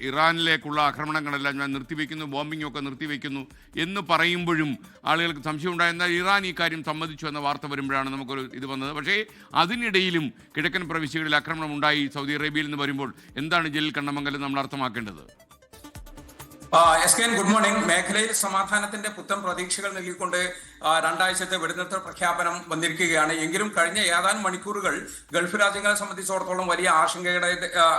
ഇറാനിലേക്കുള്ള ആക്രമണങ്ങളെല്ലാം ഞാൻ നിർത്തിവെക്കുന്നു, ബോംബിംഗ് ഒക്കെ നിർത്തിവെക്കുന്നു എന്ന് പറയുമ്പോഴും ആളുകൾക്ക് സംശയമുണ്ടായി. എന്നാൽ ഇറാൻ ഈ കാര്യം സമ്മതിച്ചു എന്ന വാർത്ത വരുമ്പോഴാണ് നമുക്കൊരു ഇത് വന്നത്. പക്ഷേ അതിനിടയിലും കിഴക്കൻ പ്രവിശ്യകളിൽ ആക്രമണം ഉണ്ടായി സൗദി അറേബ്യയിൽ നിന്ന് വരുമ്പോൾ എന്താണ് ജലീൽ കണ്ണമംഗലം നമ്മൾ അർത്ഥമാക്കേണ്ടത്? Good morning. മേഖലയിൽ സമാധാനത്തിന്റെ പുത്തൻ പ്രതീക്ഷകൾ നൽകിക്കൊണ്ട് രണ്ടാഴ്ചത്തെ വെടിനിർത്തൽ പ്രഖ്യാപനം വന്നിരിക്കുകയാണ്. എങ്കിലും കഴിഞ്ഞ ഏതാനും മണിക്കൂറുകൾ ഗൾഫ് രാജ്യങ്ങളെ സംബന്ധിച്ചിടത്തോളം വലിയ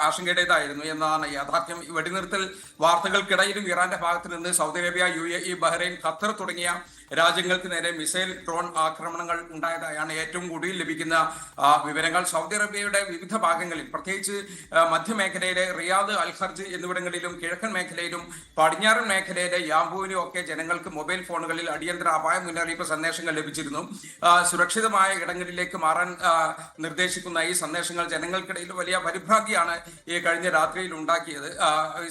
ആശങ്കയുടേതായിരുന്നു എന്നതാണ് യാഥാർത്ഥ്യം. വെടിനിർത്തൽ വാർത്തകൾക്കിടയിലും ഇറാന്റെ ഭാഗത്ത് നിന്ന് Saudi Arabia, UAE, Bahrain, Qatar തുടങ്ങിയ രാജ്യങ്ങൾക്ക് നേരെ മിസൈൽ ഡ്രോൺ ആക്രമണങ്ങൾ ഉണ്ടായതായാണ് ഏറ്റവും കൂടുതൽ ലഭിക്കുന്ന വിവരങ്ങൾ. സൗദി അറേബ്യയുടെ വിവിധ ഭാഗങ്ങളിൽ, പ്രത്യേകിച്ച് മധ്യമേഖലയിലെ റിയാദ്, അൽഖർജ് എന്നിവിടങ്ങളിലും കിഴക്കൻ മേഖലയിലും പടിഞ്ഞാറൻ മേഖലയിലെ യാമ്പൂവിലും ഒക്കെ ജനങ്ങൾക്ക് മൊബൈൽ ഫോണുകളിൽ അടിയന്തര അപായ മുന്നറിയിപ്പ് സന്ദേശങ്ങൾ ലഭിച്ചിരുന്നു. സുരക്ഷിതമായ ഇടങ്ങളിലേക്ക് മാറാൻ നിർദ്ദേശിക്കുന്ന ഈ സന്ദേശങ്ങൾ ജനങ്ങൾക്കിടയിൽ വലിയ പരിഭ്രാന്തിയാണ് ഈ കഴിഞ്ഞ രാത്രിയിൽ ഉണ്ടാക്കിയത്.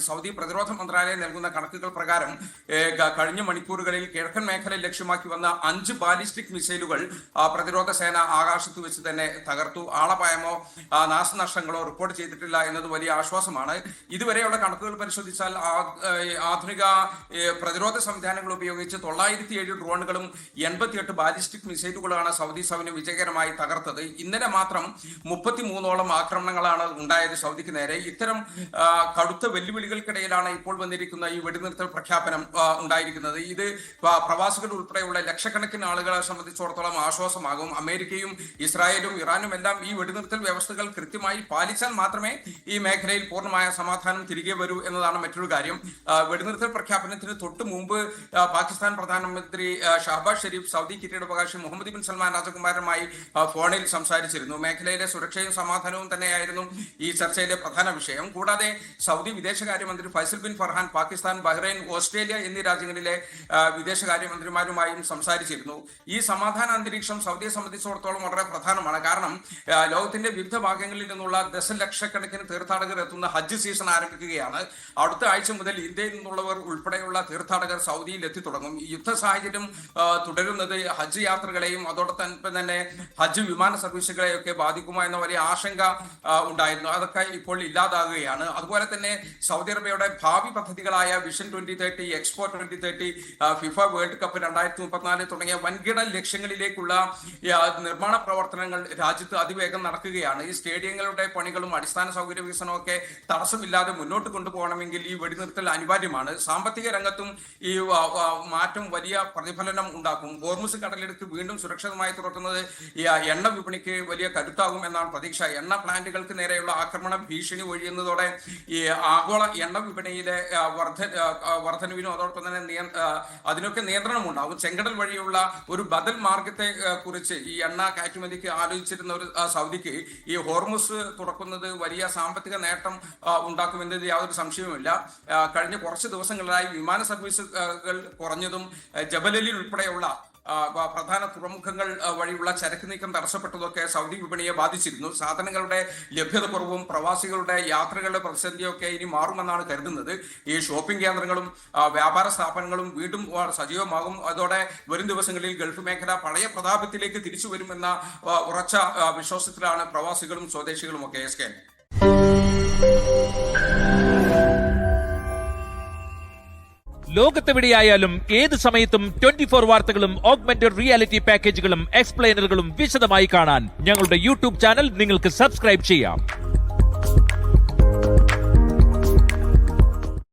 സൗദി പ്രതിരോധ മന്ത്രാലയം നൽകുന്ന കണക്കുകൾ പ്രകാരം കഴിഞ്ഞ മണിക്കൂറുകളിൽ കിഴക്കൻ മേഖലയിൽ ലക്ഷ്യമാക്കി വന്ന 5 ബാലിസ്റ്റിക് മിസൈലുകൾ പ്രതിരോധ സേന ആകാശത്ത് വെച്ച് തന്നെ തകർത്തു. ആളപായമോ നാശനഷ്ടങ്ങളോ റിപ്പോർട്ട് ചെയ്തിട്ടില്ല എന്നത് വലിയ ആശ്വാസമാണ്. ഇതുവരെയുള്ള കണക്കുകൾ പരിശോധിച്ചാൽ ആധുനിക പ്രതിരോധ സംവിധാനങ്ങൾ ഉപയോഗിച്ച് 907 ഡ്രോണുകളും 88 ബാലിസ്റ്റിക് മിസൈലുകളാണ് സൗദി സൈന്യം വിജയകരമായി തകർത്തത്. ഇന്നലെ മാത്രം 33ഓളം ആക്രമണങ്ങളാണ് ഉണ്ടായത് സൗദിക്ക് നേരെ. ഇത്തരം കടുത്ത വെല്ലുവിളികൾക്കിടയിലാണ് ഇപ്പോൾ വന്നിരിക്കുന്ന ഈ വെടിനിർത്തൽ പ്രഖ്യാപനം ഉണ്ടായിരിക്കുന്നത്. ഇത് പ്രവാസികൾ ഉൾപ്പെടെയുള്ള ലക്ഷക്കണക്കിന് ആളുകളെ സംബന്ധിച്ചിടത്തോളം ആശ്വാസമാകും. അമേരിക്കയും ഇസ്രായേലും ഇറാനും എല്ലാം ഈ വെടിനിർത്തൽ വ്യവസ്ഥകൾ കൃത്യമായി പാലിച്ചാൽ മാത്രമേ ഈ മേഖലയിൽ പൂർണ്ണമായ സമാധാനം തിരികെ വരൂ എന്നതാണ് മറ്റൊരു കാര്യം. വെടിനിർത്തൽ പ്രഖ്യാപനത്തിന് തൊട്ട് മുമ്പ് പാകിസ്ഥാൻ പ്രധാനമന്ത്രി ഷഹബാസ് ഷെരീഫ് സൗദി കിരീടാവകാശി മുഹമ്മദ് ബിൻ സൽമാൻ രാജകുമാരനുമായി ഫോണിൽ സംസാരിച്ചിരുന്നു. മേഖലയിലെ സുരക്ഷയും സമാധാനവും തന്നെയായിരുന്നു ഈ ചർച്ചയിലെ പ്രധാന വിഷയം. കൂടാതെ സൗദി വിദേശകാര്യമന്ത്രി Faisal bin Farhan Pakistan, Bahrain, Australia എന്നീ രാജ്യങ്ങളിലെ വിദേശകാര്യമന്ത്രിമാരുമായും സംസാരിച്ചിരുന്നു. ഈ സമാധാന അന്തരീക്ഷം സൗദിയെ സംബന്ധിച്ചിടത്തോളം വളരെ പ്രധാനമാണ്. കാരണം ലോകത്തിന്റെ വിവിധ ഭാഗങ്ങളിൽ നിന്നുള്ള ദശലക്ഷക്കണക്കിന് തീർത്ഥാടകർ എത്തുന്ന ഹജ്ജ് സീസൺ ആരംഭിക്കുകയാണ്. അടുത്ത ആഴ്ച മുതൽ ഇന്ത്യയിൽ നിന്നുള്ളവർ ഉൾപ്പെടെയുള്ള തീർത്ഥാടകർ സൗദിയിൽ എത്തി തുടങ്ങും. യുദ്ധ സാഹചര്യം തുടരുന്നത് ഹജ്ജ് യാത്രകളെയും അതോടൊപ്പം തന്നെ ഹജ്ജ് വിമാന സർവീസുകളെയൊക്കെ ബാധിക്കുമോ എന്ന വലിയ ആശങ്ക ഉണ്ടായിരുന്നു. അതൊക്കെ ഇപ്പോൾ ഇല്ലാതാകുകയാണ്. അതുപോലെ തന്നെ സൗദി അറേബ്യയുടെ ഭാവി പദ്ധതികളായ vision 2030, expo 2030, FIFA world cup 2034 തുടങ്ങിയ വൻകിട ലക്ഷ്യങ്ങളിലേക്കുള്ള നിർമ്മാണ പ്രവർത്തനങ്ങൾ രാജ്യത്ത് അതിവേഗം നടക്കുകയാണ്. ഈ സ്റ്റേഡിയങ്ങളുടെ പണികളും അടിസ്ഥാന സൗകര്യ വികസനവും ഒക്കെ തടസ്സമില്ലാതെ മുന്നോട്ട് കൊണ്ടുപോകണമെങ്കിൽ ഈ വെടിനിർത്തൽ അനിവാര്യമാണ്. സാമ്പത്തിക രംഗത്തും ഈ മാറ്റം വലിയ പ്രതിഫലനം ഉണ്ടാക്കും. ഹോർമുസ് കടലെടുത്ത് വീണ്ടും സുരക്ഷിതമായി തുറക്കുന്നത് എണ്ണ വിപണിക്ക് വലിയ കരുത്താകും എന്നാണ് പ്രതീക്ഷ. എണ്ണ പ്ലാന്റുകൾക്ക് നേരെയുള്ള ആക്രമണ ഭീഷണി ഒഴിയുന്നതോടെ ഈ ആഗോള എണ്ണ വിപണിയിലെ വർധനവിനും അതോടൊപ്പം തന്നെ അതിനൊക്കെ നിയന്ത്രണം ഉണ്ടാകും. ചെങ്കടൽ വഴിയുള്ള ഒരു ബദൽ മാർഗത്തെ കുറിച്ച് ഈ എണ്ണ കയറ്റുമതിക്ക് ആലോചിച്ചിരുന്ന ഒരു സൗദിക്ക് ഈ ഹോർമുസ് തുറക്കുന്നത് വലിയ സാമ്പത്തിക നേട്ടം ഉണ്ടാക്കുമെന്നത് യാതൊരു സംശയവുമില്ല. കഴിഞ്ഞ കുറച്ച് ദിവസങ്ങളിലായി വിമാന സർവീസുകൾ കുറഞ്ഞതും ജബലലിൽ ഉൾപ്പെടെയുള്ള പ്രധാന തുറമുഖങ്ങൾ വഴിയുള്ള ചരക്ക് നീക്കം തടസ്സപ്പെട്ടതൊക്കെ സൗദി വിപണിയെ ബാധിച്ചിരുന്നു. സാധനങ്ങളുടെ ലഭ്യത കുറവും പ്രവാസികളുടെ യാത്രകളുടെ പ്രതിസന്ധിയൊക്കെ ഇനി മാറുമെന്നാണ് കരുതുന്നത്. ഈ ഷോപ്പിംഗ് കേന്ദ്രങ്ങളും വ്യാപാര സ്ഥാപനങ്ങളും വീണ്ടും സജീവമാകും. അതോടെ വരും ദിവസങ്ങളിൽ ഗൾഫ് മേഖല പഴയ പ്രതാപത്തിലേക്ക് തിരിച്ചു വരുമെന്ന ഉറച്ച വിശ്വാസത്തിലാണ് പ്രവാസികളും സ്വദേശികളും ഒക്കെ. ലോകത്തെവിടെയായാലും ഏത് സമയത്തും 24 വാർത്തകളും ഓഗ്മെന്റഡ് റിയാലിറ്റി പാക്കേജുകളും എക്സ്പ്ലെയിനറുകളും വിശദമായി കാണാൻ ഞങ്ങളുടെ യൂട്യൂബ് ചാനൽ നിങ്ങൾക്ക് സബ്സ്ക്രൈബ് ചെയ്യാം.